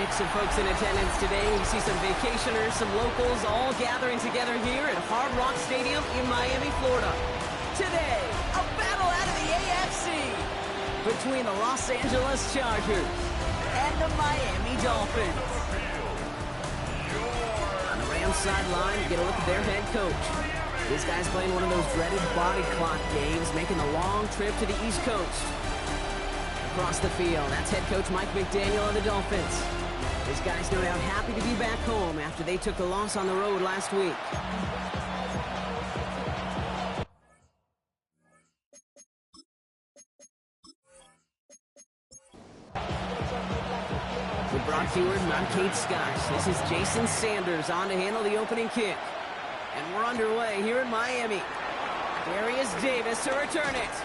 mix of folks in attendance today. We see some vacationers, some locals, all gathering together here at Hard Rock Stadium in Miami, Florida. Today, a battle out of the AFC between the Los Angeles Chargers and the Miami Dolphins. On the Rams sideline, you get a look at their head coach. This guy's playing one of those dreaded body clock games, making the long trip to the East Coast. Across the field, that's head coach Mike McDaniel of the Dolphins. This guy's no doubt happy to be back home after they took the loss on the road last week. With Brock Stewart and I'm Kate Scotch. This is Jason Sanders on to handle the opening kick. And we're underway here in Miami. Darius Davis to return it.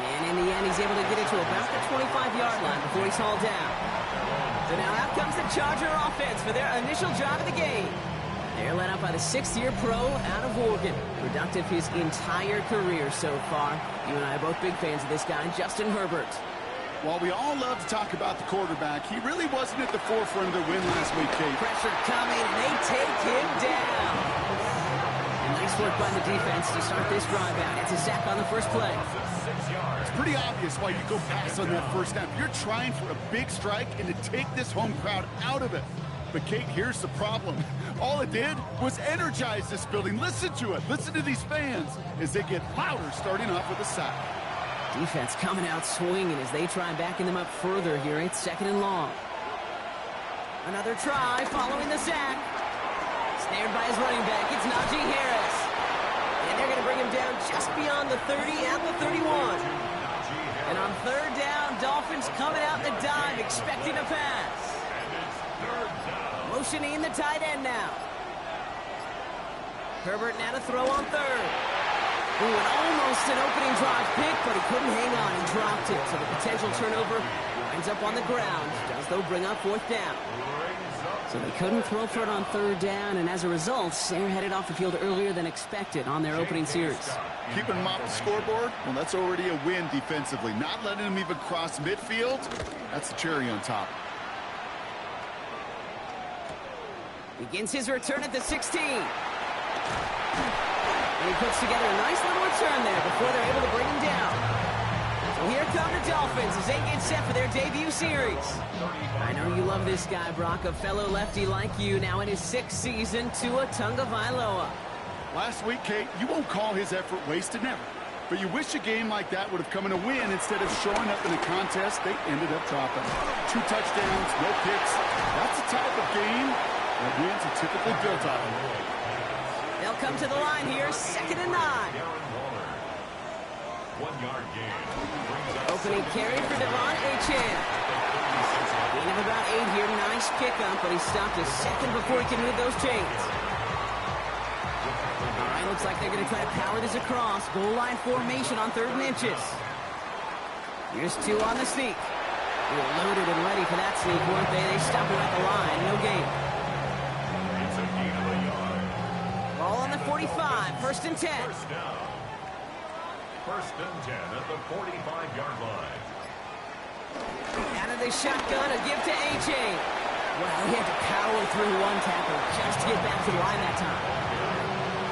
And in the end, he's able to get it to about the 25-yard line before he's hauled down. So now out comes the Charger offense for their initial drive of the game. They're led up by the sixth-year pro out of Oregon. Productive his entire career so far. You and I are both big fans of this guy, Justin Herbert. While we all love to talk about the quarterback, he really wasn't at the forefront of their win last week, Kate. Pressure coming, and they take him down. And nice work by the defense to start this drive out. It's a sack on the first play. It's pretty obvious why you go pass on that first snap. You're trying for a big strike and to take this home crowd out of it. But, Kate, here's the problem. All it did was energize this building. Listen to it. Listen to these fans as they get louder starting off with a sack. Defense coming out swinging as they try backing them up further here. It's second and long. Another try following the sack. Snared by his running back. It's Najee Harris. And they're going to bring him down just beyond the 30 at the 31. And on third down, Dolphins coming out the dime, expecting a pass. Motioning the tight end now. Herbert now to throw on third. Ooh, and almost an opening drive pick, but he couldn't hang on and dropped it. So the potential turnover ends up on the ground. Does, though, bring up fourth down. So they couldn't throw for it on third down, and as a result, they're headed off the field earlier than expected on their opening series. Keeping them off the scoreboard? Well, that's already a win defensively. Not letting them even cross midfield, that's the cherry on top. Begins his return at the 16. And he puts together a nice little return there before they're able to bring him down. So here come the Dolphins as they get set for their debut series. I know you love this guy, Brock, a fellow lefty like you, now in his sixth season, Tua Tagovailoa. Last week, Kate, you won't call his effort wasted, never. But you wish a game like that would have come in a win instead of showing up in a contest they ended up dropping. 2 touchdowns, no picks. That's the type of game that wins are typically built on. They'll come to the line here, 2nd and 9. 1-yard gain. Opening carry for Devon Achane. Gain of about 8 here, nice pickup, but he stopped a second before he can move those chains. All right, looks like they're going to try to power this across. Goal line formation on 3rd and inches. Here's 2 on the sneak. They were loaded and ready for that sneak, weren't they? They stopped it at the line, no gain. It's a gain of a yard. Ball on the 45, 1st and 10. First down. 1st and 10 at the 45-yard line. Out of the shotgun, a give to Achane. Well, he had to power through one tackle just to get back to the line that time.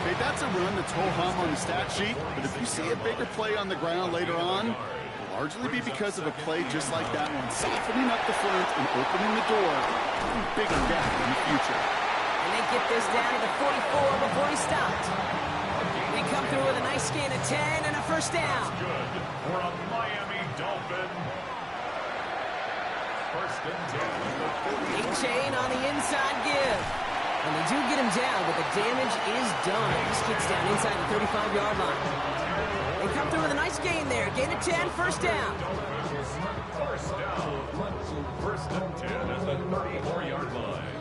Okay, that's a run that's ho-hum on the stat sheet, but if you see a bigger play on the ground later on, it'll largely be because of a play just like that one, softening up the front and opening the door for a bigger gap in the future. And they get this down to the 44 before he stopped. They come through with a nice gain of 10 and a first down. Good for a Miami Dolphin. 1st and 10 at the 40. Achane on the inside give. And they do get him down, but the damage is done. This kid's down inside the 35-yard line. They come through with a nice gain there. Gain of 10, first down. First down. 1st and 10 at the 34-yard line.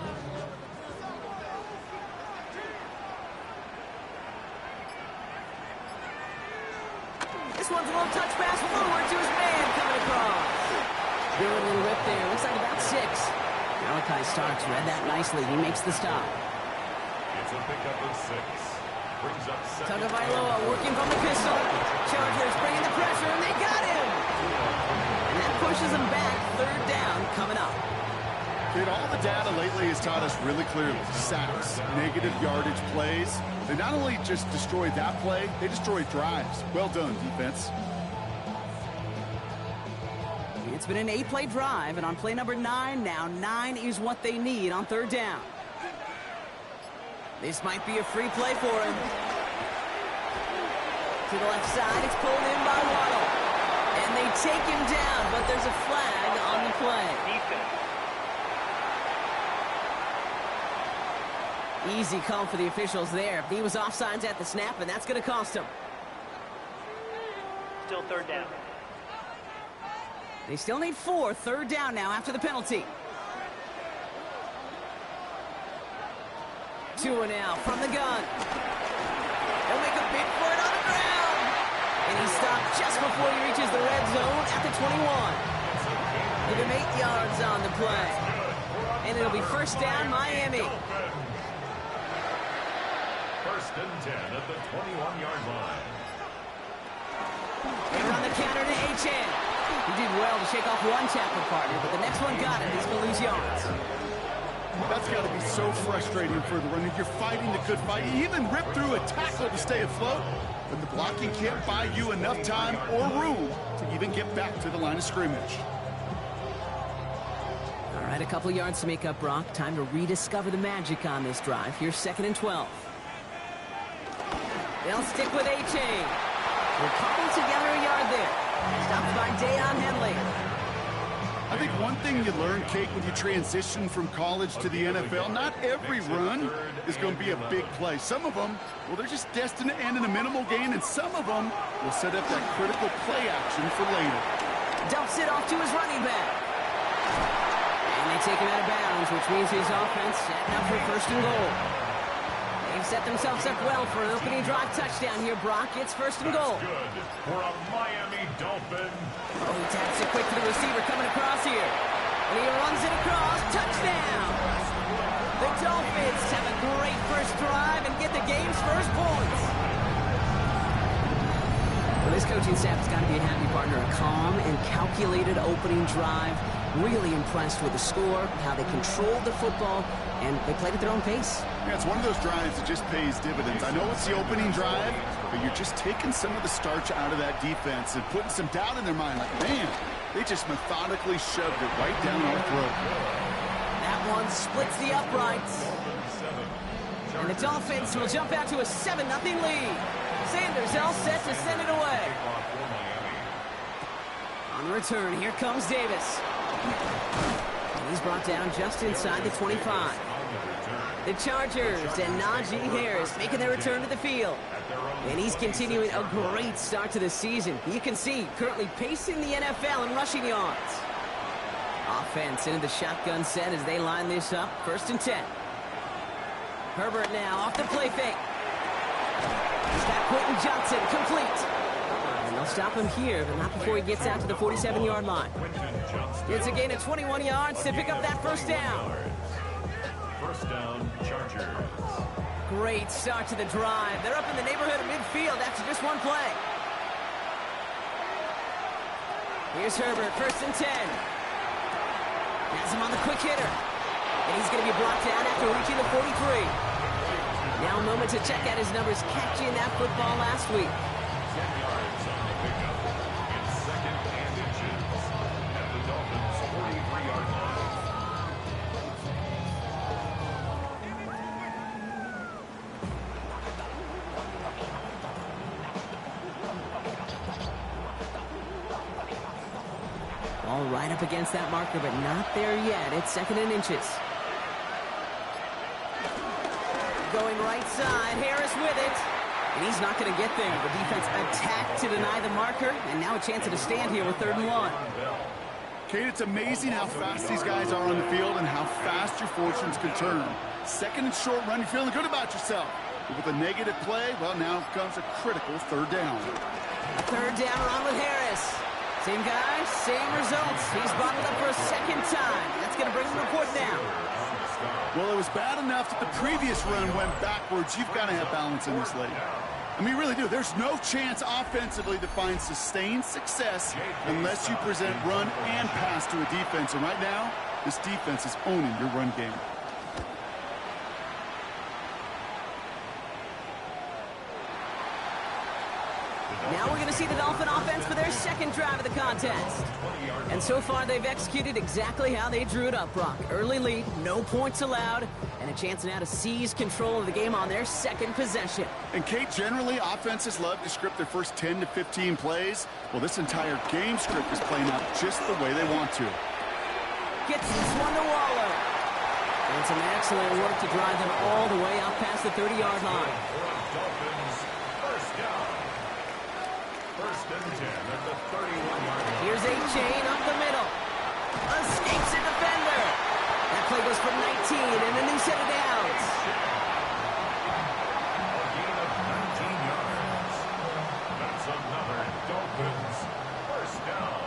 This one's a little touch pass forward to his man coming across. Good little rip there. Looks like about 6. Malachi Starks read that nicely. He makes the stop. It's a pickup of 6. Brings up 2nd. Tagovailoa working from the pistol. Chargers bringing the pressure, and they got him. And that pushes him back. 3rd down coming up. all the data lately has taught us really clearly. Sacks, negative yardage plays. They not only just destroy that play, they destroy drives. Well done, defense. It's been an 8-play drive, and on play number 9, now 9 is what they need on third down. This might be a free play for him. To the left side, it's pulled in by Waddle. And they take him down, but there's a flag on the play. Easy call for the officials there. He was offsides at the snap, and that's going to cost him. Still third down. They still need 4. Third down now after the penalty. Tua now from the gun. He'll make a bid for it on the ground. And he stopped just before he reaches the red zone at the 21. Give him 8 yards on the play. And it'll be first down, Miami. First and 10 at the 21-yard line. They run the counter to H.N. He did well to shake off one tackle partner, but the next one got him. He's going to lose yards. That's got to be so frustrating for the runner. You're fighting the good fight. You even rip through a tackle to stay afloat, but the blocking can't buy you enough time or room to even get back to the line of scrimmage. All right, a couple yards to make up, Brock. Time to rediscover the magic on this drive. Here's 2nd and 12. They'll stick with A-Chain. We'll cobble together a yard there. Stopped by Deion Henley. I think one thing you learn, Kate, when you transition from college to the NFL, not every run is going to be a big play. Some of them, well, they're just destined to end in a minimal gain, and some of them will set up that critical play action for later. Dumps it off to his running back. And they take him out of bounds, which means his offense setting up for first and goal. They've set themselves up well for an opening drive touchdown here, Brock. It's first and goal. Good for a Miami Dolphin. Oh, he taps it quick to the receiver coming across here. And he runs it across. Touchdown! The Dolphins have a great first drive and get the game's first points. Well, this coaching staff has got to be a happy partner. A calm and calculated opening drive. Really impressed with the score, how they controlled the football, and they played at their own pace. Yeah, it's one of those drives that just pays dividends. I know it's the opening drive, but you're just taking some of the starch out of that defense and putting some doubt in their mind. Like, man, they just methodically shoved it right down our throat. That one splits the uprights. And the Dolphins will jump out to a 7-0 lead. Sanders all set to send it away. On the return, here comes Davis. And he's brought down just inside the 25. The Chargers and Najee Harris making their return to the field. And he's continuing a great start to the season. You can see currently pacing the NFL in rushing yards. Offense into the shotgun set as they line this up. 1st and 10. Herbert now off the play fake. He's got Quentin Johnson complete. And they'll stop him here, but not before he gets out to the 47-yard line. It's a gain of 21 yards to pick up that first down. First down, Chargers. Great start to the drive. They're up in the neighborhood of midfield after just one play. Here's Herbert, 1st and 10. Has him on the quick hitter. And he's going to be brought down after reaching the 43. Now a moment to check out his numbers catching that football last week. 10 yards on the pickup. It's 2nd and inches at the Dolphins' 43-yard line. All right up against that marker, but not there yet. It's 2nd and inches. Going right side, Harris with it. And he's not going to get there. The defense attacked to deny the marker, and now a chance at a stand here with 3rd and 1. Kate, it's amazing how fast these guys are on the field and how fast your fortunes can turn. 2nd and short run, you're feeling good about yourself. But with a negative play, well, now comes a critical 3rd down. A 3rd down run with Harris. Same guy, same results. He's brought it up for a 2nd time. That's going to bring him to 4th down. Well, it was bad enough that the previous run went backwards. You've got to have balance in this league. I mean, you really do. There's no chance offensively to find sustained success unless you present run and pass to a defense. And right now, This defense is owning your run game. Now we're going to see the Dolphin offense for their second drive of the contest. And so far, they've executed exactly how they drew it up, Brock. Early lead, no points allowed, and a chance now to seize control of the game on their second possession. And, Kate, generally, offenses love to script their first 10 to 15 plays. Well, this entire game script is playing out just the way they want to. Gets this one to Waller. And some excellent work to drive them all the way out past the 30-yard line. Dolphins, first down. First and 10 at the 31-yard line. Here's a chain up the middle. Escapes a defender. That play goes for 19 and a new set of downs. A gain of 19 yards. That's another Dolphins first down.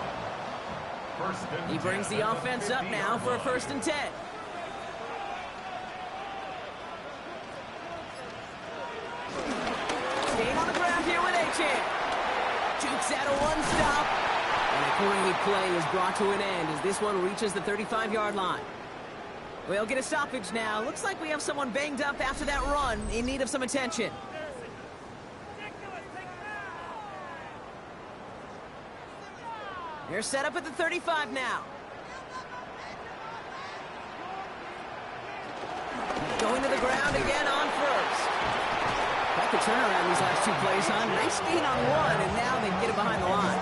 First and 10 He brings the offense up now for a 1st and 10. Staying on the ground here with A-Chan. Jukes out a one-stop. And a great play is brought to an end as this one reaches the 35-yard line. We'll get a stoppage now. Looks like we have someone banged up after that run in need of some attention. They're set up at the 35 now. Going to the ground again on first. Quite the turnaround these last 2 plays, huh? Nice gain on one, and now they get it behind the line.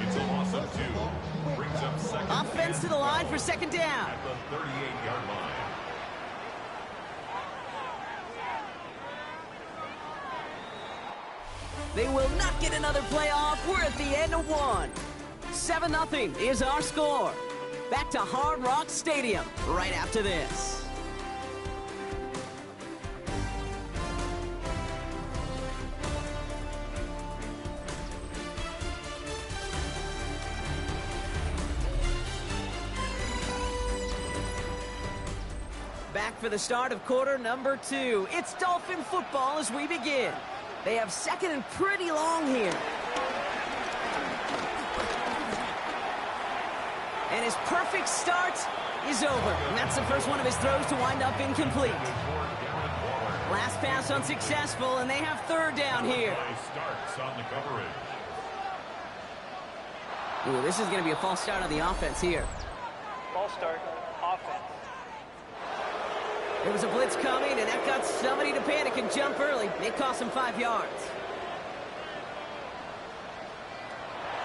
It's a loss of 2. Brings up second. Offense to the line for second down. At the 38-yard line. They will not get another play off. We're at the end of one. 7-0 is our score. Back to Hard Rock Stadium right after this. Back for the start of quarter number 2. It's Dolphin football as we begin. They have second and pretty long here. And his perfect start is over. And that's the first one of his throws to wind up incomplete. Last pass unsuccessful, and they have 3rd down here. Starts on the coverage. Ooh, this is going to be a false start on the offense here. False start, offense. There was a blitz coming, and that got somebody to panic and jump early. It cost him 5 yards.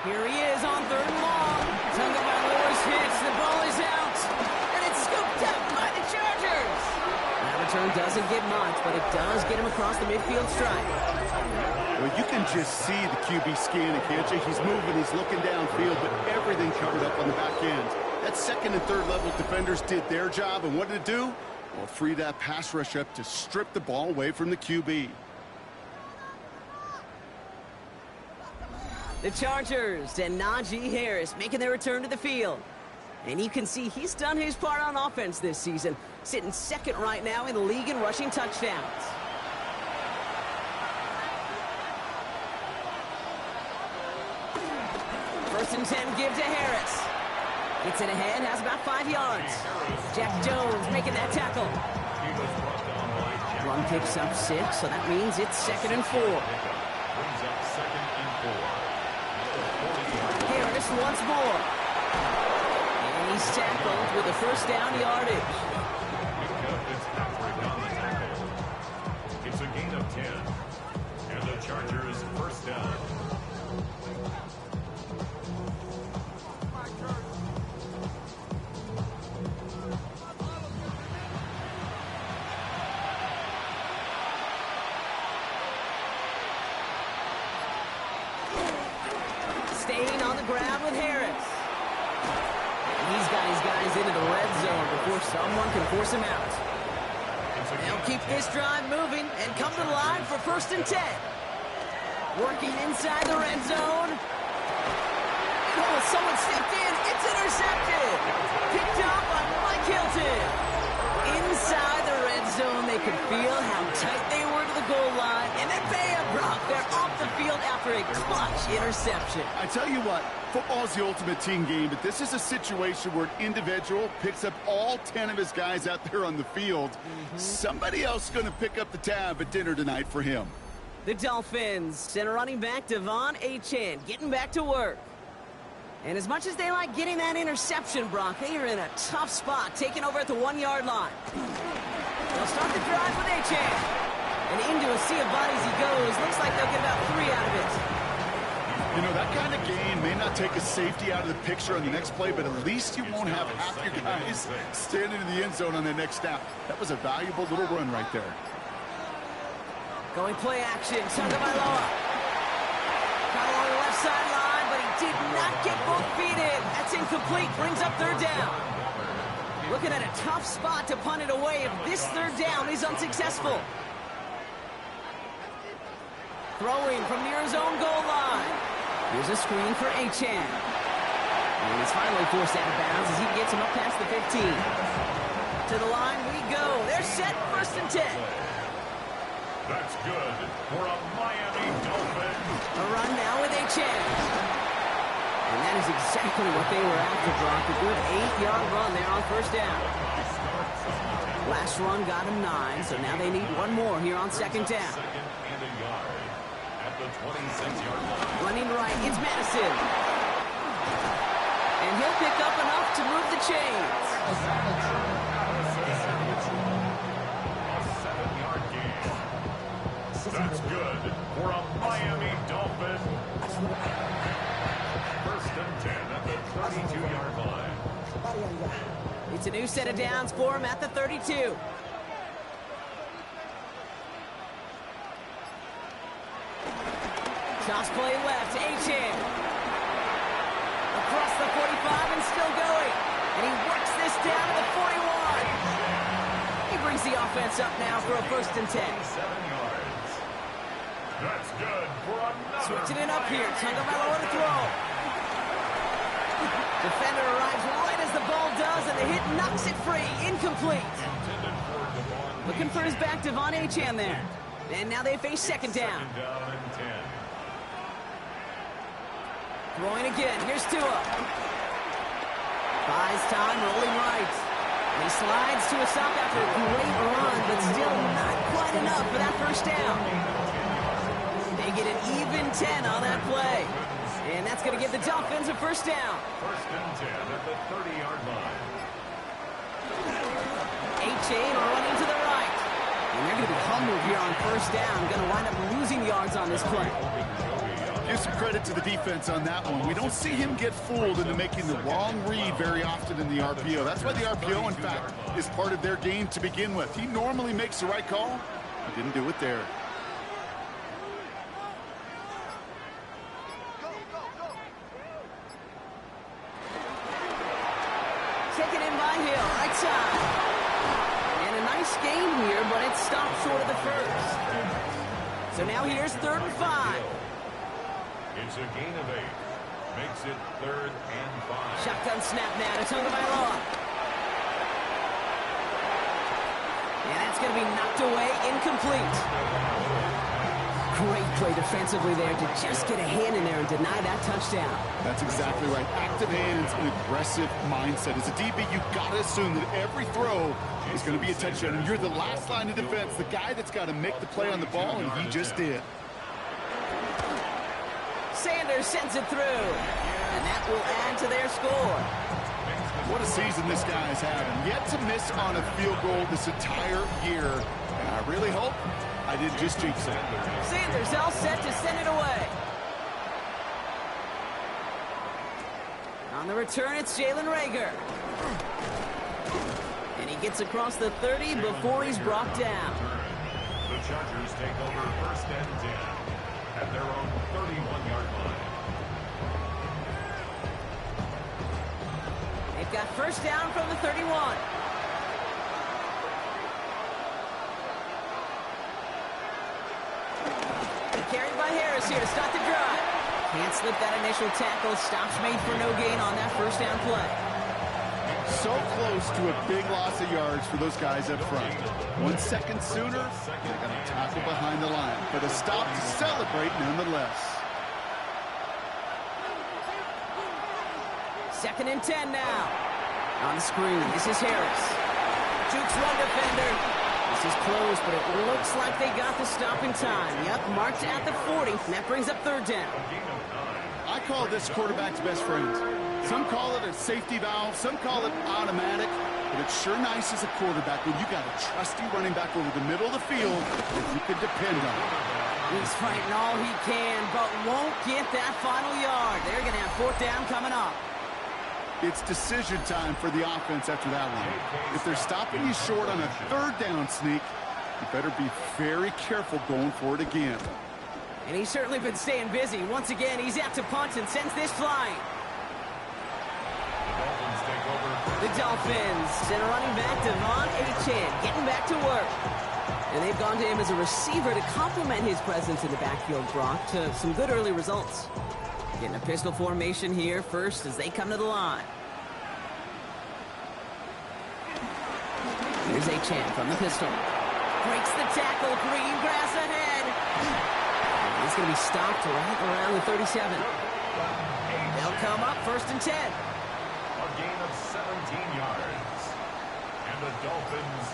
Here he is on 3rd and long. Tongue by Lewis hits. The ball is out. And it's scooped up by the Chargers. That return doesn't get much, but it does get him across the midfield stripe. Well, you can just see the QB scanning, can't you? He's moving, he's looking downfield, but everything covered up on the back end. That 2nd and 3rd level defenders did their job, and what did it do? Well, free that pass rush up to strip the ball away from the QB. The Chargers and Najee Harris making their return to the field. And you can see he's done his part on offense this season, sitting 2nd right now in the league in rushing touchdowns. First and 10 give to Harris. Gets it ahead, has about 5 yards. Jack Jones making that tackle. Run picks up 6, so that means it's 2nd and 4. Brings up 2nd and 4. Harris once more. And he's tackled with a 1st down yardage. It's a gain of 10. And the Chargers 1st down. Staying on the ground with Harris. And he's got his guys into the red zone before someone can force him out. They'll keep this drive moving and come to the line for 1st and 10. Working inside the red zone. Oh, someone stepped in. It's intercepted. Picked up by Mike Hilton. Inside the red zone, they could feel how tight they were to the goal line. And then bam, Brock, they're off the field after after a clutch interception. I tell you what, football's the ultimate team game, but this is a situation where an individual picks up all 10 of his guys out there on the field. Somebody else is going to pick up the tab at dinner tonight for him. The Dolphins send a running back, Devon Achane, getting back to work. And as much as they like getting that interception, Brock, they are in a tough spot, taking over at the 1-yard line. They'll start the drive with Achane. And into a sea of bodies he goes. Looks like they'll get about 3 out of it. You know, that kind of gain may not take a safety out of the picture on the next play, but at least you won't have half your guys standing in the end zone on the next snap. That was a valuable little run right there. Going play action, Tagovailoa. Got along the left sideline, but he did not get both feet in. That's incomplete, brings up 3rd down. Looking at a tough spot to punt it away if this 3rd down is unsuccessful. Throwing from near his own goal line. Here's a screen for Achane. And he's finally forced out of bounds as he gets him up past the 15. To the line we go. They're set, 1st and 10. That's good for a Miami Dolphin. A run now with Achane. And that is exactly what they were after, Brock. A good 8-yard run there on 1st down. Last run got him 9, so now they need one more here on 2nd down. At the 26-yard line. Running right, it's Madison. And he'll pick up enough to move the chains. A 7-yard gain. That's good for a Miami Dolphin. 1st and 10 at the 32-yard line. It's a new set of downs for him at the 32. Toss play left, Achane. Across the 45 and still going. And he works this down to the 41. He brings the offense up now for a 1st and 10. 7 yards. That's good for another. Switching it up here. Tagovailoa to throw. Defender arrives right as the ball does, and the hit knocks it free. Incomplete. Looking for his back, Devon Achane there. And now they face 2nd down. 2nd down and 10. Throwing again. Here's Tua. Buys time, rolling right. And he slides to a stop after a great run, but still not quite enough for that 1st down. They get an even 10 on that play. And that's going to give the Dolphins a 1st down. 1st and 10 at the 30-yard line. Achane running to the right. And they're going to be humbled here on 1st down. Going to wind up losing yards on this play. Give some credit to the defense on that one. We don't see him get fooled into making the wrong read very often in the RPO. That's why the RPO, in fact, is part of their game to begin with. He normally makes the right call. He didn't do it there. Taken in by Hill, right side. And a nice gain here, but it stopped short of the 1st. So now here's 3rd and 5. It's a gain of 8. Makes it 3rd and 5. Shotgun snap now to Tagovailoa. And that's going to be knocked away, incomplete. Great play defensively there to just get a hand in there and deny that touchdown. That's exactly right. Active hands and aggressive mindset. As a DB, you've got to assume that every throw is going to be a touchdown. And you're the last line of defense, the guy that's got to make the play on the ball, and he just did. Sanders sends it through, and that will add to their score. What a season this guy has had, and yet to miss on a field goal this entire year. And I really hope I didn't just jinx it. Sanders all set to send it away. On the return, it's Jalen Reagor. And he gets across the 30 before he's brought down. The Chargers take over 1st and 10 at their own 31-yard line. They've got 1st down from the 31. Carried by Harris here to start the drive. Can't slip that initial tackle. Stops made for no gain on that 1st down play. So close to a big loss of yards for those guys up front. 1 second sooner, they got a tackle behind the line. But a stop to celebrate nonetheless. 2nd and 10 now. On the screen, this is Harris. Jukes run defender. This is close, but it looks like they got the stop in time. Yep, marked at the 40. And that brings up 3rd down. I call this quarterback's best friend. Some call it a safety valve, some call it automatic, but it's sure nice as a quarterback when you got a trusty running back over the middle of the field that you can depend on. He's fighting all he can, but won't get that final yard. They're going to have 4th down coming up. It's decision time for the offense after that one. If they're stopping you short on a 3rd down sneak, you better be very careful going for it again. And he's certainly been staying busy. Once again, he's out to punt and sends this flying. The Dolphins send a running back, Devon Achane, getting back to work. And they've gone to him as a receiver to complement his presence in the backfield, Brock, to some good early results. Getting a pistol formation here first as they come to the line. Here's Achane from the pistol. Breaks the tackle, green grass ahead. And he's going to be stopped right around the 37. They'll come up 1st and 10. A gain of 17 yards. And the Dolphins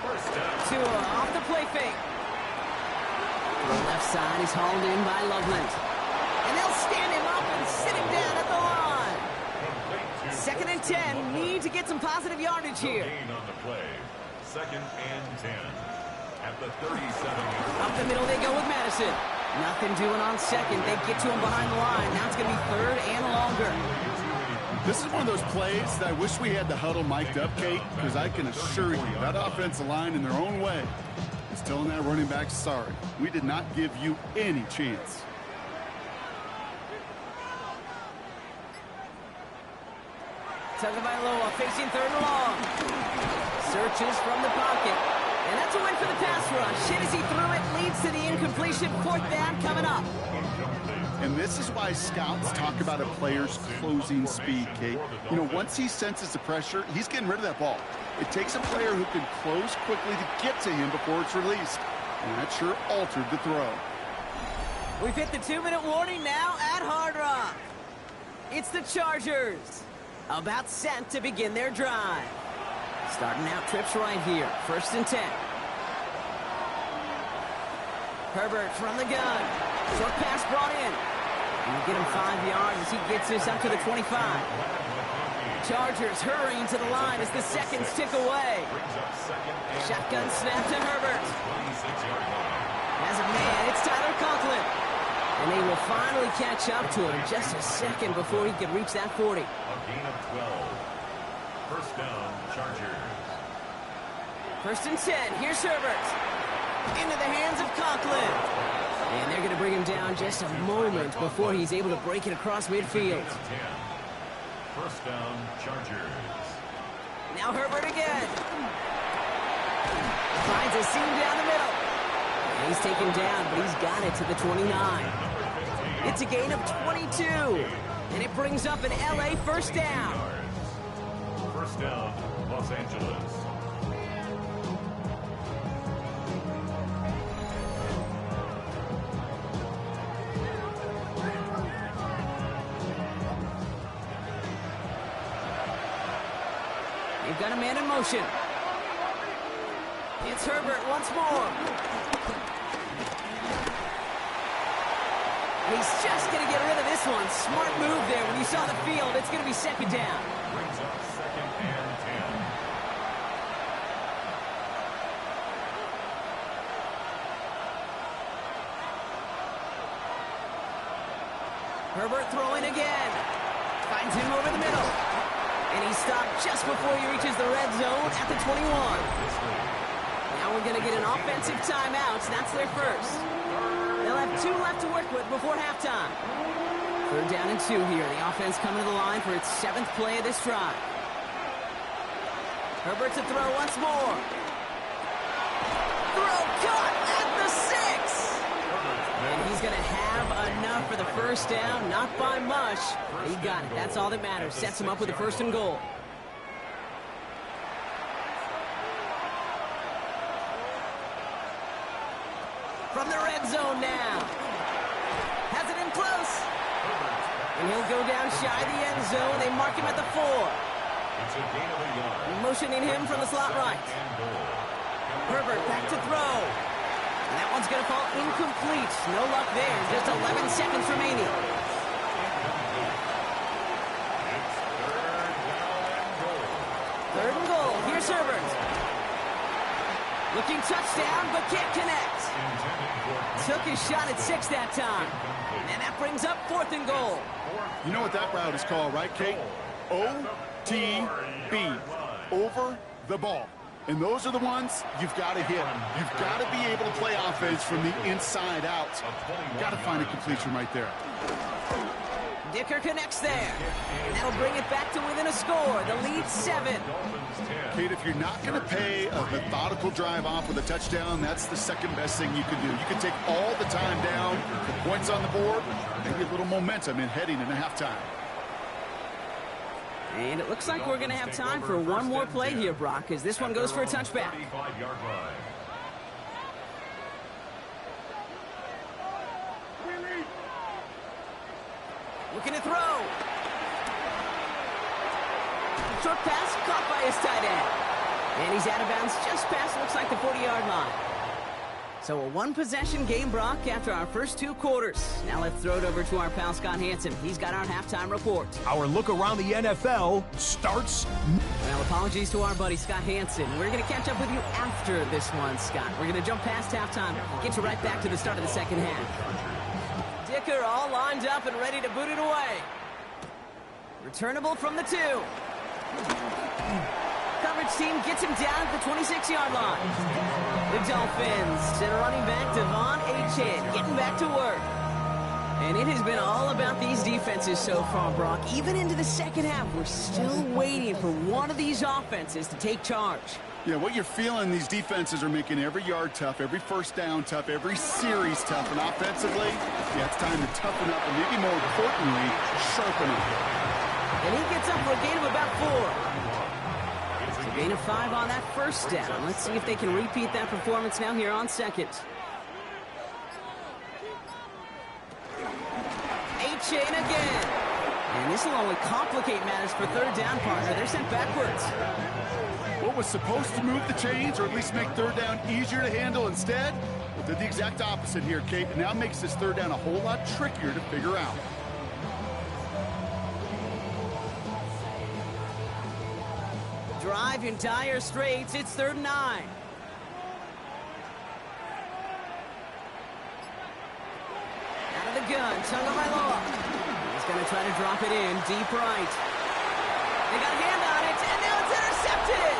first down. Tua off the play fake. To the left side is hauled in by Loveland. And they'll stand him up and sit him down at the line. 2nd and 10. Need to get some positive yardage here. Gain on the play. 2nd and 10. At the 37. Up the middle they go with Madison. Nothing doing on 2nd. They get to him behind the line. Now it's going to be 3rd and longer. This is one of those plays that I wish we had the huddle mic'd up, Kate, because I can assure you that offensive line in their own way is telling that running back, sorry, we did not give you any chance. Tagovailoa facing 3rd and long. Searches from the pocket. And that's a win for the pass rush. Hit as he threw it, leads to the incompletion. 4th down coming up. And this is why scouts talk about a player's closing speed, Kate. You know, once he senses the pressure, he's getting rid of that ball. It takes a player who can close quickly to get to him before it's released. And that sure altered the throw. We've hit the 2-minute warning now at Hard Rock. It's the Chargers. About set to begin their drive. Starting out trips right here. 1st and 10. Herbert from the gun. Short pass brought in. And we'll get him 5 yards as he gets this up to the 25. Chargers hurrying to the line as the seconds tick away. Shotgun snap to Herbert. As a man, it's Tyler Conklin. And they will finally catch up to him just a second before he can reach that 40. A gain of 12. First down, Chargers. 1st and 10. Here's Herbert. Into the hands of Conklin. And they're going to bring him down just a moment before he's able to break it across midfield. First down, Chargers. Now Herbert again. Finds a seam down the middle. And he's taken down, but he's got it to the 29. It's a gain of 22. And it brings up an LA 1st down. First down, Los Angeles. They've got a man in motion. It's Herbert once more. He's just going to get rid of this one. Smart move there when you saw the field. It's going to be 2nd down. Brings up 2nd and 10. Herbert throwing again. Finds him over the middle. And he stopped just before he reaches the red zone at the 21. Now we're going to get an offensive timeout. That's their first. They'll have 2 left to work with before halftime. 3rd down and 2 here. The offense coming to the line for its 7th play of this drive. Herbert to throw once more. Throw caught at the 6. And he's going to have enough for the 1st down. Not by much. He got it. That's all that matters. Sets him up with a 1st and goal. From the red zone now. Has it in close. And he'll go down shy of the end zone. They mark him at the 4. It's a gain of a yard. Motioning him from the slot right. Herbert back to throw. And that one's going to fall incomplete. No luck there. Just 11 seconds remaining. Third and goal. Here's Herbert. Looking touchdown, but can't connect. Took his shot at 6 that time. And that brings up 4th and goal. You know what that route is called, right, Kate? OTB. Over the ball. And those are the ones you've got to hit. You've got to be able to play offense from the inside out. Got to find a completion right there. Dicker connects there. And that'll bring it back to within a score. The lead 7. Kate, if you're not going to pay a methodical drive off with a touchdown, that's the second best thing you can do. You can take all the time down, the points on the board, maybe a little momentum in heading into halftime. And it looks like we're going to have time for one more play here, Brock, as this one goes for a touchback. Looking to throw. Short pass caught by his tight end. And he's out of bounds just past, looks like, the 40-yard line. So a one-possession game, Brock, after our first 2 quarters. Now let's throw it over to our pal Scott Hansen. He's got our halftime report. Our look around the NFL starts. Well, apologies to our buddy Scott Hansen. We're going to catch up with you after this one, Scott. We're going to jump past halftime, get you right back to the start of the second half. Dicker all lined up and ready to boot it away. Returnable from the 2. Coverage team gets him down at the 26-yard line. The Dolphins send running back Devon Achane getting back to work. And it has been all about these defenses so far, Brock. Even into the second half, we're still waiting for one of these offenses to take charge. Yeah, what you're feeling, these defenses are making every yard tough, every first down tough, every series tough. And offensively, yeah, it's time to toughen up and maybe more importantly, sharpen up. And he gets up for a gain of about 4. Gain of 5 on that first down. Let's see if they can repeat that performance now here on second. Achane again. And this will only complicate matters for third down, partner. They're sent backwards. What was supposed to move the chains or at least make third down easier to handle instead? Well, did the exact opposite here, Kate. It now makes this third down a whole lot trickier to figure out. Drive in dire straits. It's 3rd and 9. Out of the gun, Tagovailoa. He's going to try to drop it in deep right. They got a hand on it, and now it's intercepted.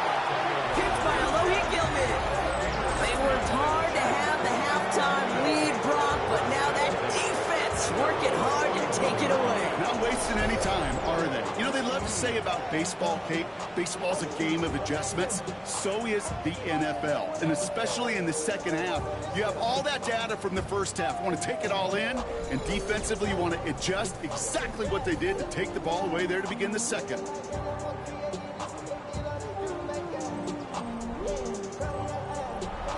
Picked by Alohi Gilman. They worked hard to have the halftime lead, Brock, but now that defense working hard to take it away. Not wasting any time, are they? You know, they love to say about baseball, Kate, baseball's a game of adjustments. So is the NFL. And especially in the second half, you have all that data from the first half. You want to take it all in, and defensively you want to adjust exactly what they did to take the ball away there to begin the second.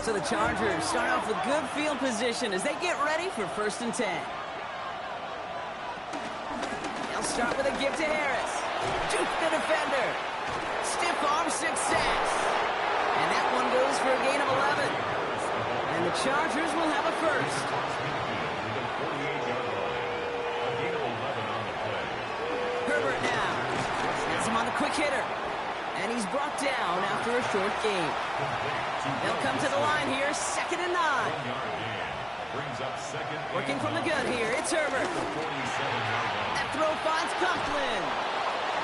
So the Chargers start off with good field position as they get ready for 1st and 10. They'll start with a give to Harris. Juke the defender. Stiff arm success. And that one goes for a gain of 11. And the Chargers will have a first. Herbert now. Gets him on the quick hitter. And he's brought down after a short game. They'll come to the line here, 2nd and 9. Working from the gun here, it's Herbert. That throw finds Conklin.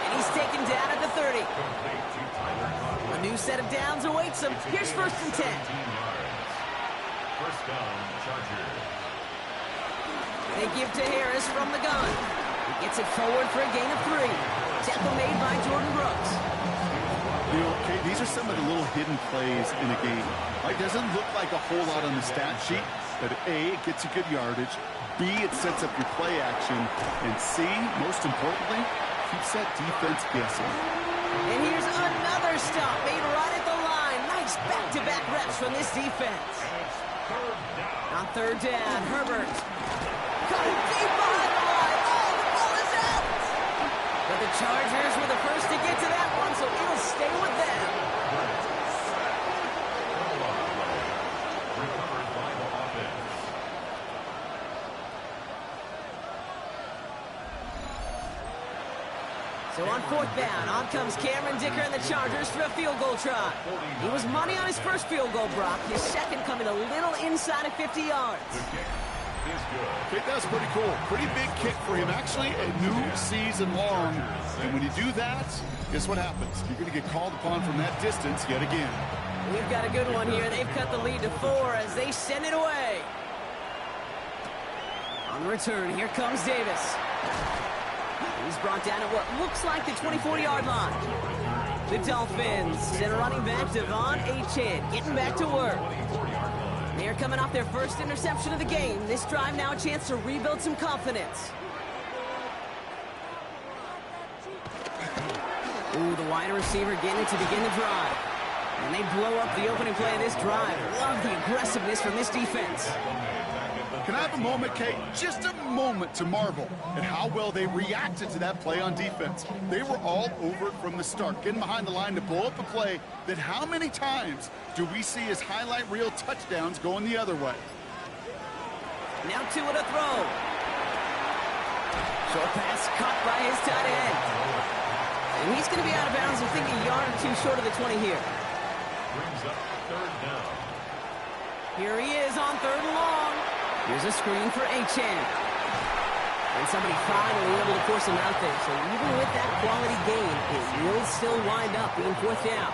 And he's taken down at the 30. A new set of downs awaits him. Here's 1st and 10. First down, Chargers. They give to Harris from the gun. He gets it forward for a gain of 3. Tackle made by Jordan Brooks. You know, Kate, these are some of the little hidden plays in a game. It doesn't look like a whole lot on the stat sheet, but A, it gets you good yardage. B, it sets up your play action. And C, most importantly, keeps that defense guessing. And here's another stop made right at the line. Nice back-to-back reps from this defense. On 3rd down, Herbert. Cutting deep behind the line. Oh, the ball is out. So on fourth down, on comes Cameron Dicker and the Chargers for a field goal try. He was money on his first field goal, Brock. His second coming a little inside of 50 yards. Okay, that's pretty cool. Pretty big kick for him. Actually, a new season long. And when you do that, guess what happens? You're going to get called upon from that distance yet again. We've got a good one here. They've cut the lead to 4 as they send it away. On the return, here comes Davis. He's brought down at what looks like the 24-yard line. The Dolphins send running back Devon Achane getting back to work. They're coming off their first interception of the game. This drive now a chance to rebuild some confidence. Ooh, the wide receiver getting it to begin the drive. And they blow up the opening play of this drive. Love the aggressiveness from this defense. Can I have a moment, Kate? Just a moment to marvel at how well they reacted to that play on defense. They were all over it from the start, getting behind the line to blow up a play that how many times do we see as highlight reel touchdowns going the other way? Now two at a throw. Short pass caught by his tight end. And he's going to be out of bounds, I think, a yard or two short of the 20 here. Brings up third down. Here he is on third and long. Here's a screen for Achane. And somebody finally able to force him out there. So even with that quality gain, it will still wind up being fourth down.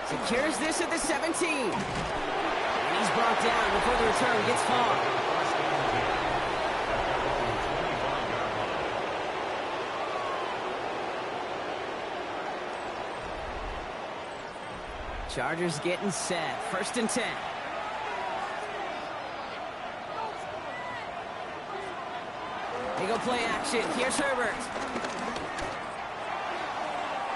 Secures this at the 17. And he's brought down before the return gets far. Chargers getting set. First and 10. They go play action. Here's Herbert.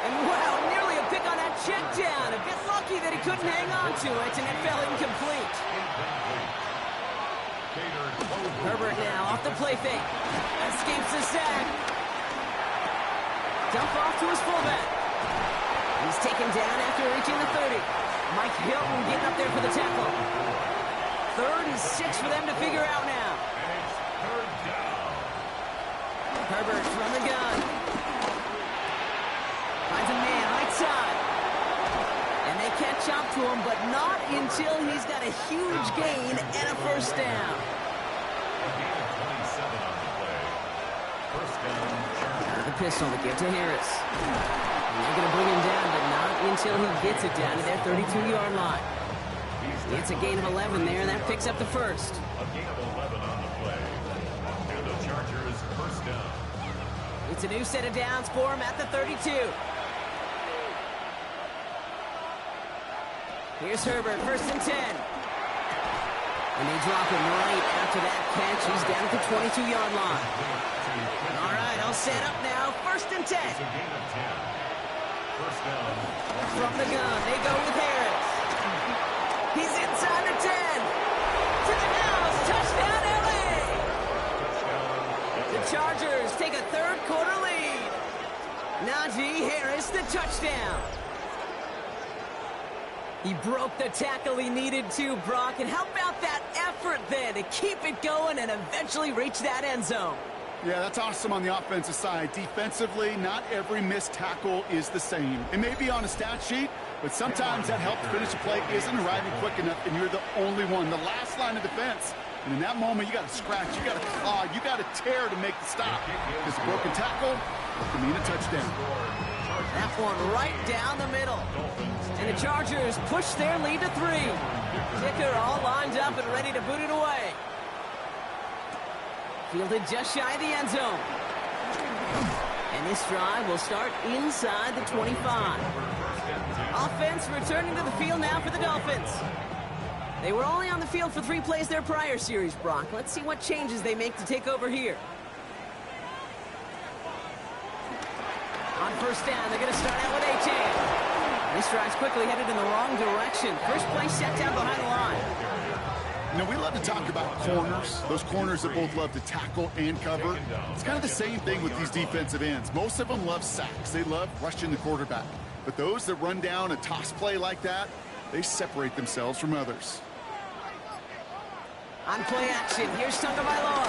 And wow, nearly a pick on that check down. A bit lucky that he couldn't hang on to it, and it fell incomplete. Herbert now off the play fake. Escapes the sack. Dump off to his fullback. He's taken down after reaching the 30. Mike Hilton getting up there for the tackle. 3rd and 6 for them to figure out now. Herbert from the gun. Finds a man right side. And they catch up to him, but not until he's got a huge gain and a first down. The pistol to give to Harris. And they're going to bring him down, but not until he gets it down to their 32-yard line. It's a gain of 11 there, and that picks up the first. A gain of 11 on the play. And the Chargers first down. It's a new set of downs for him at the 32. Here's Herbert, first and 10. And they drop him right after that catch. He's down at the 22-yard line. All right, all set up now. First and 10. It's a gain of 10. First down. From the gun, they go with Harris. He's inside the 10. To the house. Touchdown, L.A. The Chargers take a third-quarter lead. Najee Harris, the touchdown. He broke the tackle he needed to, Brock. And how about that effort then to keep it going and eventually reach that end zone? Yeah, that's awesome on the offensive side. Defensively, not every missed tackle is the same. It may be on a stat sheet, but sometimes that help to finish a play isn't arriving quick enough, and you're the only one. The last line of defense. And in that moment, you got to scratch, you got to claw, you got to tear to make the stop. This broken tackle can mean a touchdown. That one right down the middle. And the Chargers push their lead to 3. Dicker all lined up and ready to boot it away. Fielded just shy of the end zone. And this drive will start inside the 25. Offense returning to the field now for the Dolphins. They were only on the field for 3 plays their prior series, Brock. Let's see what changes they make to take over here. On first down, they're going to start out with Achane. This drive's quickly headed in the wrong direction. First play set down behind the line. You know, we love to talk about corners, those corners that both love to tackle and cover. It's kind of the same thing with these defensive ends. Most of them love sacks. They love rushing the quarterback. But those that run down a toss play like that, they separate themselves from others. On play action, here's Tagovailoa.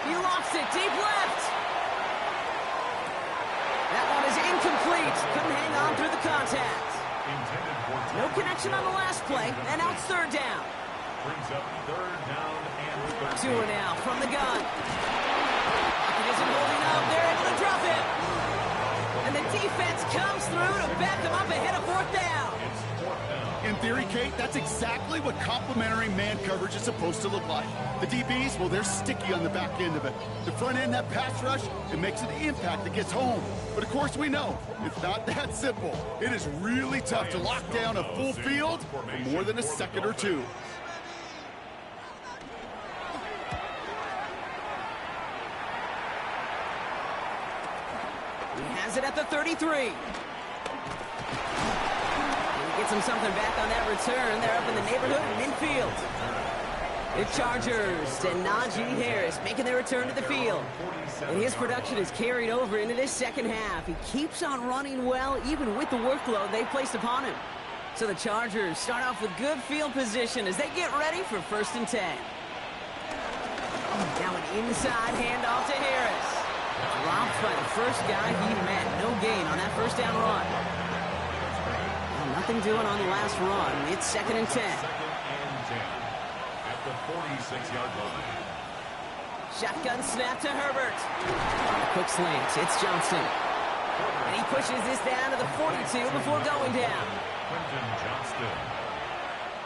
He lofts it deep left. That one is incomplete. Couldn't hang on through the contact. No connection on the last play, and now it's third down. Brings up third down and 13. Two now from the gun. It isn't holding up. They're able to drop it. And the defense comes through to back them up ahead of fourth down. It's fourth down. In theory, Kate, that's exactly what complementary man coverage is supposed to look like. The DBs, well, they're sticky on the back end of it. The front end, that pass rush, it makes an impact that gets home. But of course we know, it's not that simple. It is really tough to lock down a full field for more than a second or two. He has it at the 33. Gets him something back on that return. They're up in the neighborhood in midfield. The Chargers and Najee Harris making their return to the field. And his production is carried over into this second half. He keeps on running well, even with the workload they placed upon him. So the Chargers start off with good field position as they get ready for 1st and 10. Now an inside handoff to Harris. Dropped by the first guy he met. No gain on that first down run. Nothing doing on the last run. It's 2nd and 10. 2nd and 10 at the 46-yard line. Shotgun snap to Herbert. Quick slant. It's Johnson. And he pushes this down to the 42 before going down. Quentin Johnston.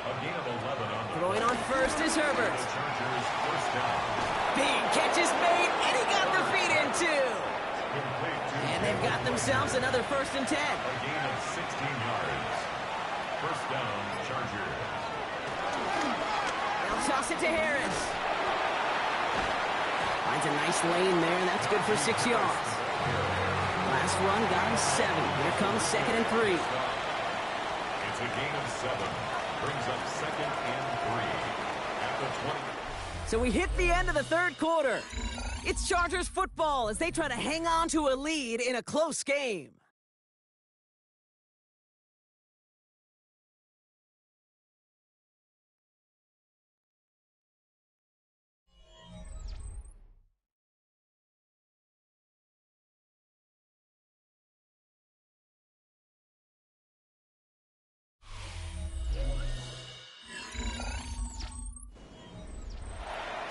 A gain of 11 on the Throwing on first is Herbert. Chargers first down. Big catch is made, and he got the feet in too. Complete to And they've got themselves another 1st and 10. a gain of 16 yards. First down, Chargers. They'll toss it to Harris. Finds a nice lane there, and that's good for 6 yards. Last run got him 7. Here comes 2nd and 3. It's a gain of 7. Brings up 2nd and 3 at the 20. So we hit the end of the third quarter. It's Chargers football as they try to hang on to a lead in a close game.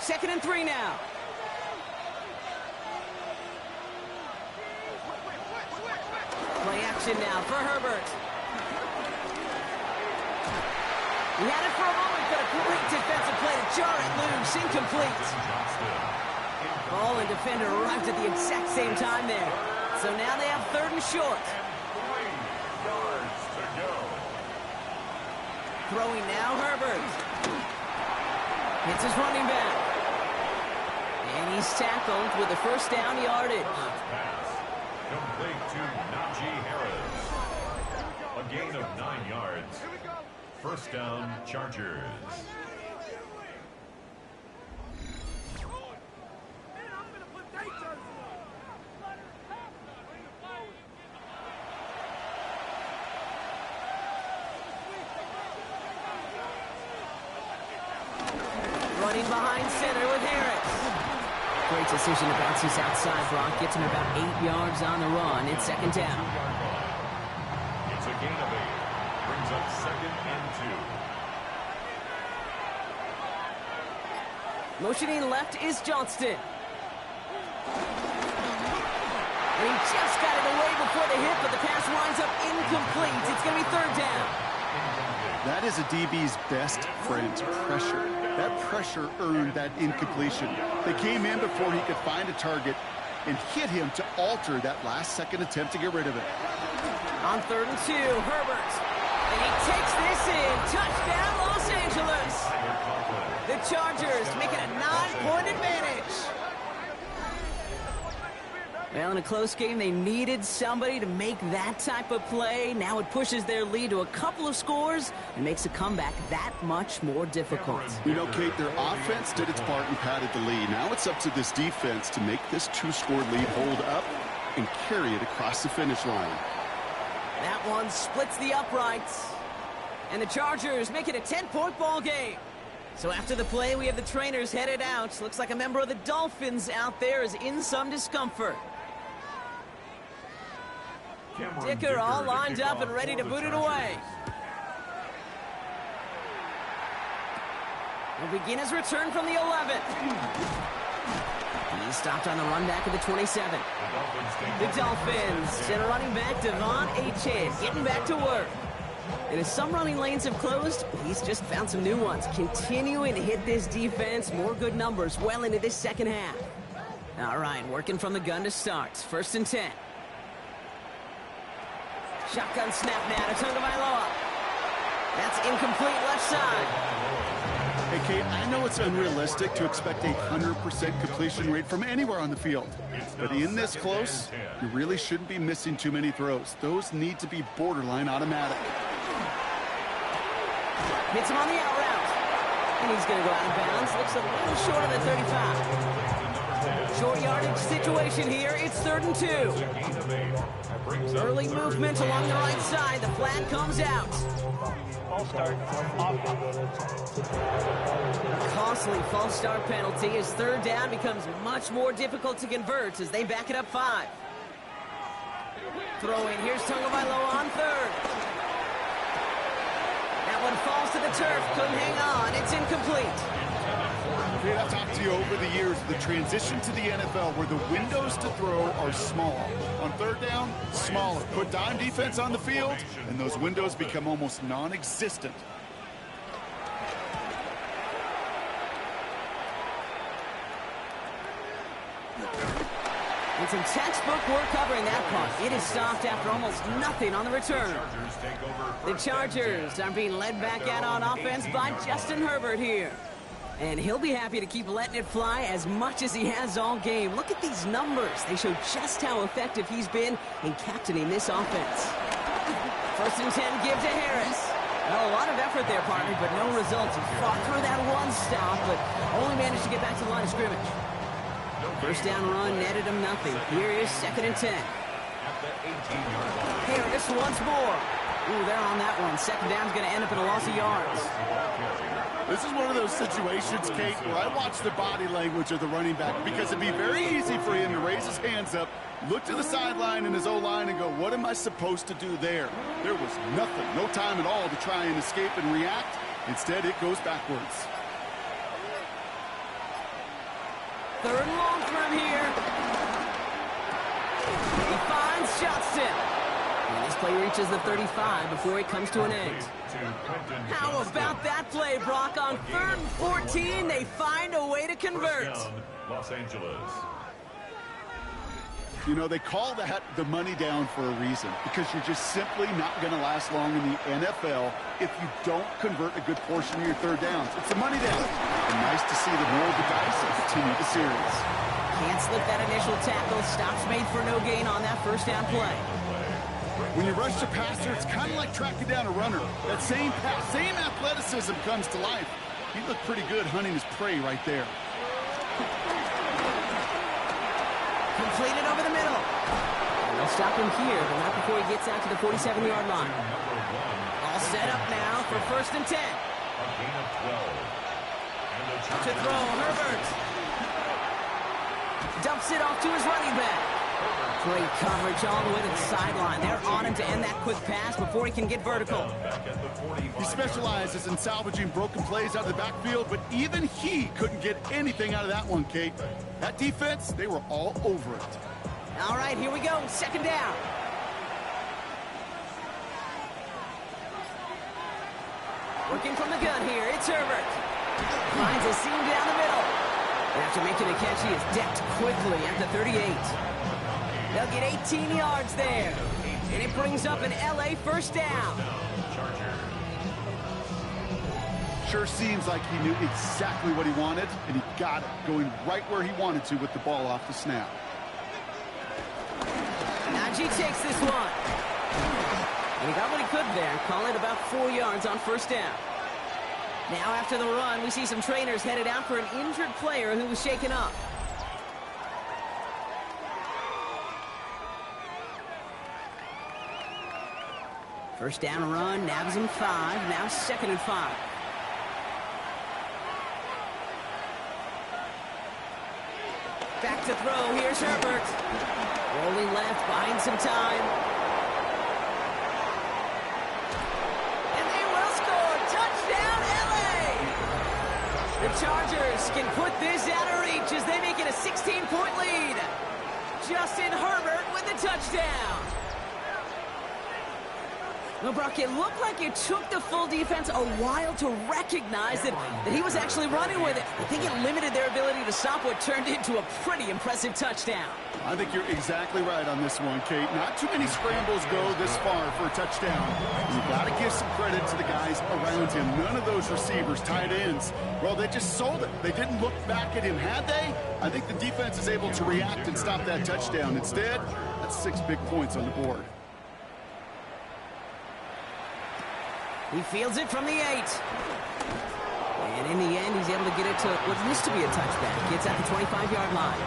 Second and 3 now. Play action now for Herbert. He had it for a moment, but a great defensive play to jar it loose. Incomplete. Ball and defender arrived at the exact same time there. So now they have 3rd and short. 3 yards to go. Throwing now, Herbert. Hits his running back. And he's tackled with the first down yardage. Pass complete to Najee Harris. A gain of 9 yards. First down, Chargers. Running behind center with Harris. Great decision to bounce this outside, Brock. Gets him about 8 yards on the run. It's 2nd down. It's a gain of 8. Brings up 2nd and 2. Motioning left is Johnston. And he just got it away before the hit, but the pass winds up incomplete. It's going to be 3rd down. That is a DB's best friend, pressure. That pressure earned that incompletion. They came in before he could find a target and hit him to alter that last-second attempt to get rid of it. On 3rd and 2, Herbert. And he takes this in. Touchdown, Los Angeles. The Chargers make it a 9-point advantage. Well, in a close game, they needed somebody to make that type of play. Now it pushes their lead to a couple of scores and makes a comeback that much more difficult. You know, Kate, their offense did its part and padded the lead. Now it's up to this defense to make this 2-score lead hold up and carry it across the finish line. That one splits the uprights. And the Chargers make it a 10-point ball game. So after the play, we have the trainers headed out. Looks like a member of the Dolphins out there is in some discomfort. Dicker all lined up and ready to boot it away. Will begin his return from the 11. He's stopped on the run back of the 27. The Dolphins and running back Devon Achane getting back to work. And as some running lanes have closed, he's just found some new ones. Continuing to hit this defense, more good numbers well into this second half. All right, working from the gun to start. 1st and 10. Shotgun snap now to Tagovailoa. That's incomplete left side. Hey, Kate, I know it's unrealistic to expect a 100% completion rate from anywhere on the field. But in this close, you really shouldn't be missing too many throws. Those need to be borderline automatic. Hits him on the out route. And he's going to go out of bounds. Looks a little short of the 35. Short yardage situation here. It's 3rd and 2. Early movement along the right side. The flag comes out. False start. Offense. Costly false start penalty as 3rd down becomes much more difficult to convert as they back it up 5. Throw in. Here's Tagovailoa on 3rd. That one falls to the turf. Couldn't hang on. It's incomplete. Kate, I've talked to you over the years, the transition to the NFL where the windows to throw are small. On 3rd down, smaller. Put dime defense on the field, and those windows become almost non-existent. And some textbook work covering that punt. It is stopped after almost nothing on the return. The Chargers are being led back out on offense by Justin Herbert here. And he'll be happy to keep letting it fly as much as he has all game. Look at these numbers. They show just how effective he's been in captaining this offense. 1st and 10, give to Harris. Well, a lot of effort there, partner, but no results. He fought through that one stop, but only managed to get back to the line of scrimmage. 1st down run netted him nothing. Here is 2nd and 10. Harris once more. Ooh, they're on that one. 2nd down's going to end up in a loss of yards. This is one of those situations, Kate, where I watch the body language of the running back because it'd be very easy for him to raise his hands up, look to the sideline in his O-line and go, what am I supposed to do there? There was nothing, no time at all to try and escape and react. Instead, it goes backwards. 3rd and long for him here. He finds Johnston. And this play reaches the 35 before it comes to an end. How about that play, Brock? On 3rd and 14, they find a way to convert. Los Angeles. You know, they call that the money down for a reason because you're just simply not going to last long in the NFL if you don't convert a good portion of your 3rd downs. It's the money down. And nice to see them roll the dice and continue the series. Can't slip that initial tackle. Stops made for no gain on that 1st down play. When you rush the passer, it's kind of like tracking down a runner. That same pass, same athleticism comes to life. He looked pretty good hunting his prey right there. Completed over the middle. They'll stop him here, but not before he gets out to the 47-yard line. All set up now for 1st and 10. To throw, Herbert. Dumps it off to his running back. Great coverage all the way to the sideline. They're on him to end that quick pass before he can get vertical. He specializes in salvaging broken plays out of the backfield, but even he couldn't get anything out of that one, Kate. That defense, they were all over it. All right, here we go. 2nd down. Working from the gun here, it's Herbert. Finds a seam down the middle. And after making a catch, he is decked quickly at the 38. They'll get 18 yards there. And it brings up an LA 1st down. Sure seems like he knew exactly what he wanted, and he got it, going right where he wanted to with the ball off the snap. Najee takes this one. And he got what he could there. Call it about 4 yards on 1st down. Now after the run, we see some trainers headed out for an injured player who was shaken up. First down run, nabs him 5. Now 2nd and 5. Back to throw. Here's Herbert. Rolling left, buying some time. And they will score. Touchdown, LA! The Chargers can put this out of reach as they make it a 16-point lead. Justin Herbert with the touchdown. Well, Brock, it looked like it took the full defense a while to recognize that he was actually running with it. I think it limited their ability to stop what turned into a pretty impressive touchdown. I think you're exactly right on this one, Kate. Not too many scrambles go this far for a touchdown. You've got to give some credit to the guys around him. None of those receivers, tight ends, well, they just sold it. They didn't look back at him, had they? I think the defense is able to react and stop that touchdown. Instead, that's 6 big points on the board. He fields it from the 8. And in the end, he's able to get it to what used to be a touchback. Gets at the 25-yard line.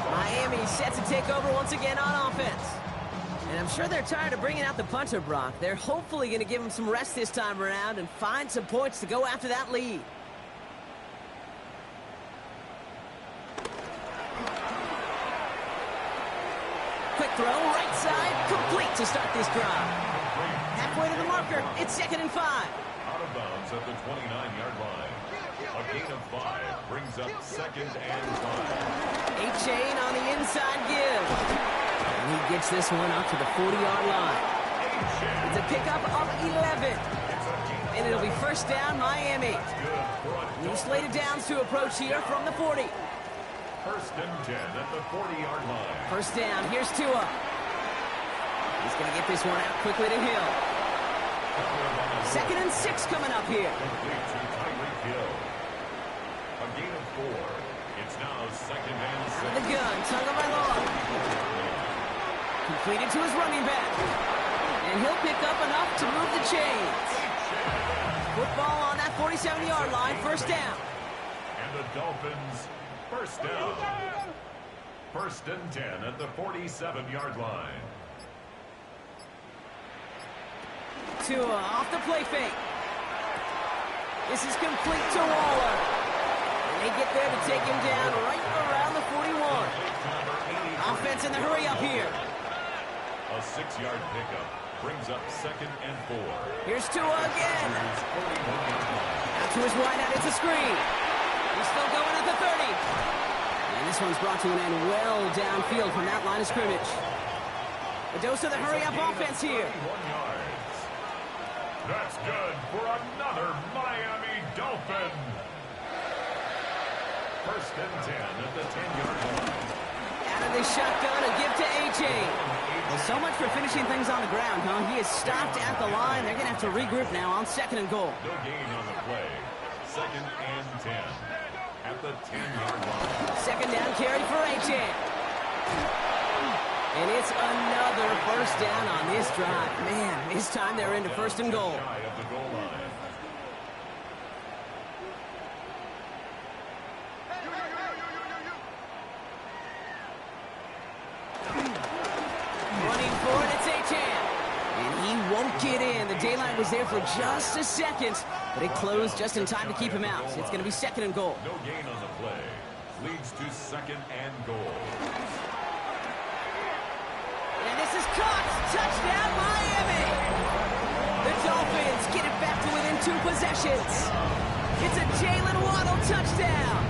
Miami set to take over once again on offense. And I'm sure they're tired of bringing out the punter, Brock. They're hopefully going to give him some rest this time around and find some points to go after that lead. Quick throw, right side, complete to start this drive. Halfway to the marker, it's 2nd and 5. Out of bounds at the 29-yard line. A gain of 5 brings up 2nd and 5. A-Chain on the inside give. And he gets this one out to the 40-yard line. It's a pickup of 11. And it'll be first down, Miami. New slated downs to approach here from the 40. 1st and 10 at the 40-yard line. First down, here's Tua. He's going to get this one out quickly to Hill. 2nd and 6 coming up here. Complete to Tyreek Hill. A gain of 4. It's now 2nd and 6. Out of the gun, Tagovailoa. Completed to his running back. And he'll pick up enough to move the chains. Football on that 47-yard line, first down. And the Dolphins, first down. 1st and 10 at the 47-yard line. Tua off the play fake. This is complete to Waller. And they get there to take him down right around the 41. Offense in the hurry up here. A 6-yard pickup brings up 2nd and 4. Here's Tua again. Out to his wideout, it's a screen. He's still going at the 30. And this one's brought to an end well downfield from that line of scrimmage. A dose of the hurry up offense here. That's good for another Miami Dolphin. 1st and 10 at the 10-yard line. Out of the shotgun, a give to A-Chain. Well, so much for finishing things on the ground, huh? He is stopped at the line. They're going to have to regroup now on 2nd and goal. No gain on the play. 2nd and 10 at the 10-yard line. 2nd down carry for A-Chain. And it's another first down on this drive. Man, this time they're into 1st and goal. Shy of the goal line. Running for it, it's A-Chain. And he won't get in. The daylight was there for just a second, but it closed just in time to keep him out. It's going to be 2nd and goal. No gain on the play. Leads to 2nd and goal. And this is caught. Touchdown, Miami. The Dolphins get it back to within 2 possessions. It's a Jalen Waddle touchdown.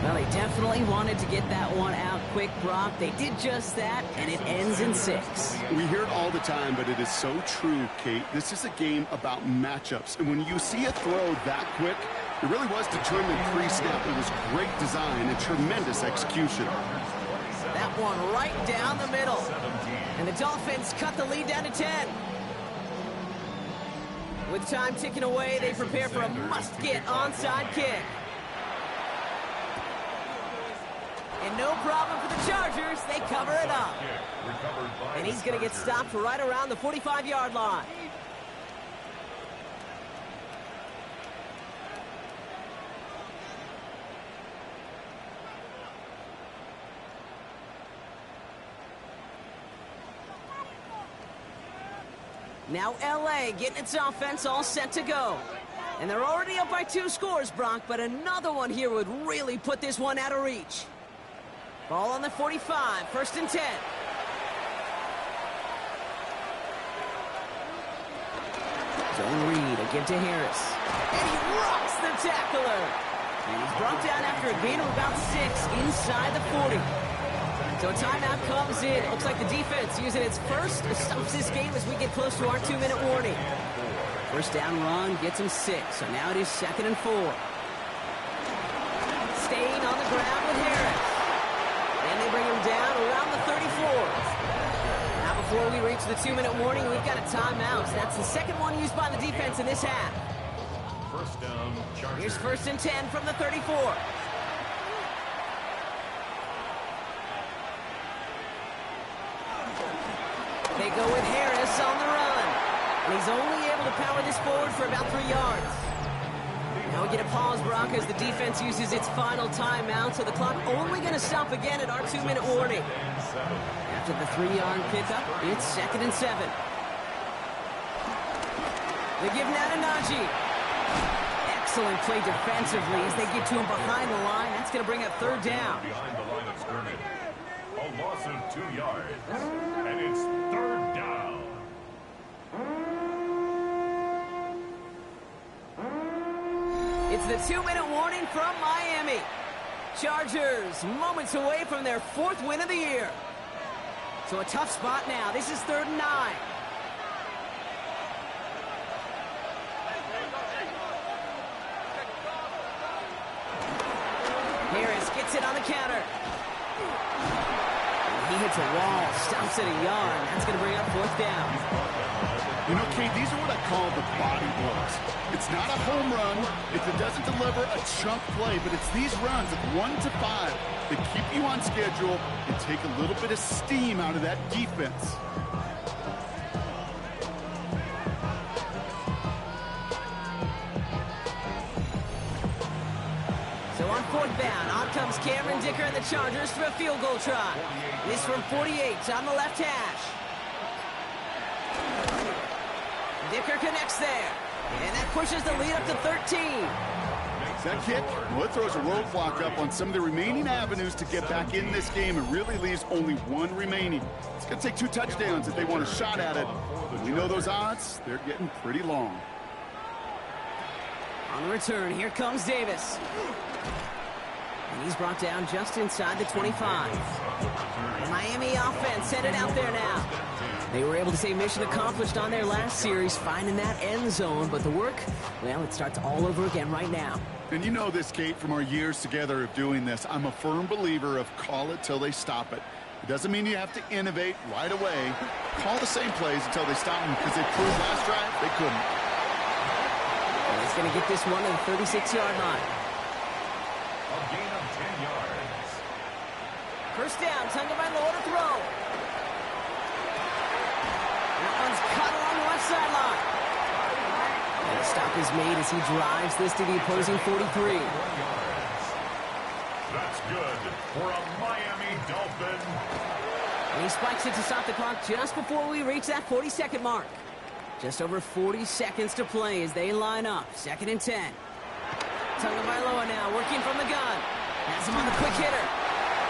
Well, they definitely wanted to get that one out quick, Brock. They did just that, and it ends in 6. We hear it all the time, but it is so true, Kate. This is a game about matchups. And when you see a throw that quick, it really was determined pre-snap. It was great design and tremendous execution. That one right down the middle. And the Dolphins cut the lead down to 10. With time ticking away, they prepare for a must-get onside kick. And no problem for the Chargers. They cover it up. And he's going to get stopped right around the 45-yard line. Now LA getting its offense all set to go. And they're already up by 2 scores, Brock, but another one here would really put this one out of reach. Ball on the 45, 1st and 10. Zone read, a give to Harris. And he rocks the tackler. And he's brought down after a gain of about 6 inside the 40. So a timeout comes in. It looks like the defense using its first stops this game as we get close to our 2-minute warning. 1st down run gets him 6. So now it is 2nd and 4. Staying on the ground with Harris. And they bring him down around the 34. Now before we reach the 2-minute warning, we've got a timeout. That's the 2nd one used by the defense in this half. 1st down, Chargers. Here's 1st and 10 from the 34. They go with Harris on the run. And he's only able to power this forward for about 3 yards. Now we get a pause, Brock, as the defense uses its final timeout, so the clock only going to stop again at our 2-minute warning. After the 3-yard pickup, it's 2nd and 7. They give now to Najee. Excellent play defensively as they get to him behind the line. That's going to bring up 3rd down. Behind the line of scrimmage. A loss of 2 yards. And it's 3rd down. It's the 2-minute warning from Miami. Chargers moments away from their 4th win of the year. So a tough spot now. This is 3rd and 9. Harris gets it on the counter. He hits a wall, stops at a yard. That's going to bring up 4th down. You know, Kate, these are what I call the body blows. It's not a home run. It doesn't deliver a chunk play, but it's these runs of 1 to 5 that keep you on schedule and take a little bit of steam out of that defense. So on 4th down, on comes Cameron Dicker and the Chargers for a field goal try. This from 48 on the left hash. Dicker connects there. And that pushes the lead up to 13. That kick, well, it throws a roadblock up on some of the remaining avenues to get back in this game and really leaves only 1 remaining. It's going to take 2 touchdowns if they want a shot at it. But we know those odds, they're getting pretty long. On the return, here comes Davis. And he's brought down just inside the 25. The Miami offense headed out there now. They were able to say mission accomplished on their last series, finding that end zone. But the work, well, it starts all over again right now. And you know this, Kate, from our years together of doing this. I'm a firm believer of call it till they stop it. It doesn't mean you have to innovate right away. Call the same plays until they stop them, because they proved last drive they couldn't. And he's going to get this one to the 36-yard line. A gain of 10 yards. 1st down, Tagovailoa to throw. That one's cut along the left sideline. And a stop is made as he drives this to the opposing 43. That's good for a Miami Dolphin. And he spikes it to stop the clock just before we reach that 40-second mark. Just over 40 seconds to play as they line up. 2nd and 10. Tagovailoa now working from the gun. Has him on the quick hitter.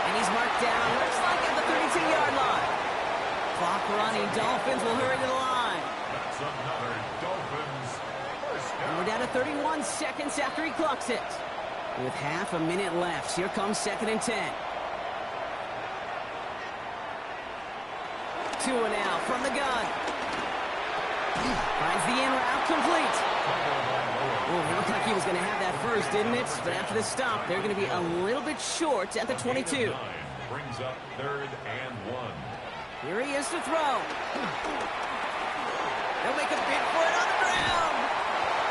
And he's marked down, looks like at the 32-yard line. Clock running. Dolphins will hurry to the line. That's another Dolphins first And down. we're down to 31 seconds after he clocks it. With half a minute left, here comes 2nd and 10. Tua now from the gun. Finds the in route complete. Oh, it looked like he was going to have that first, didn't it? But after the stop, they're going to be a little bit short at the 22. Brings up 3rd and 1. Here he is to throw. They'll make a bid for it on the ground.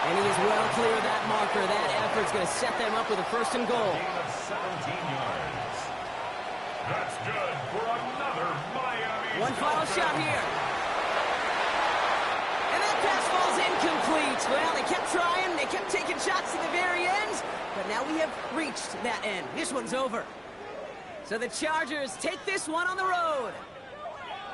And he is well clear of that marker. That effort's going to set them up with a 1st and goal. Gain of 17 yards. That's good for another Miami. One final shot here. And that pass falls incomplete. Well, they kept trying. They kept taking shots to the very end. But now we have reached that end. This one's over. So the Chargers take this one on the road.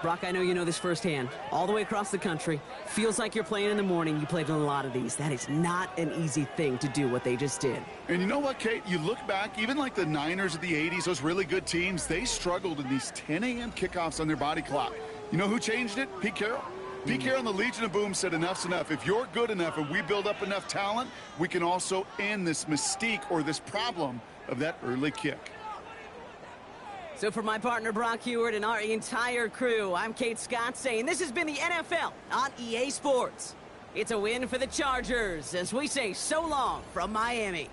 Brock, I know you know this firsthand. All the way across the country. Feels like you're playing in the morning. You played in a lot of these. That is not an easy thing to do what they just did. And you know what, Kate? You look back, even like the Niners of the 80s, those really good teams, they struggled in these 10 a.m. kickoffs on their body clock. You know who changed it? Pete Carroll. Pete Carroll and the Legion of Boom said enough's enough. If you're good enough and we build up enough talent, we can also end this mystique or this problem of that early kick. So for my partner Brock Heward and our entire crew, I'm Kate Scott saying this has been the NFL on EA Sports. It's a win for the Chargers as we say so long from Miami.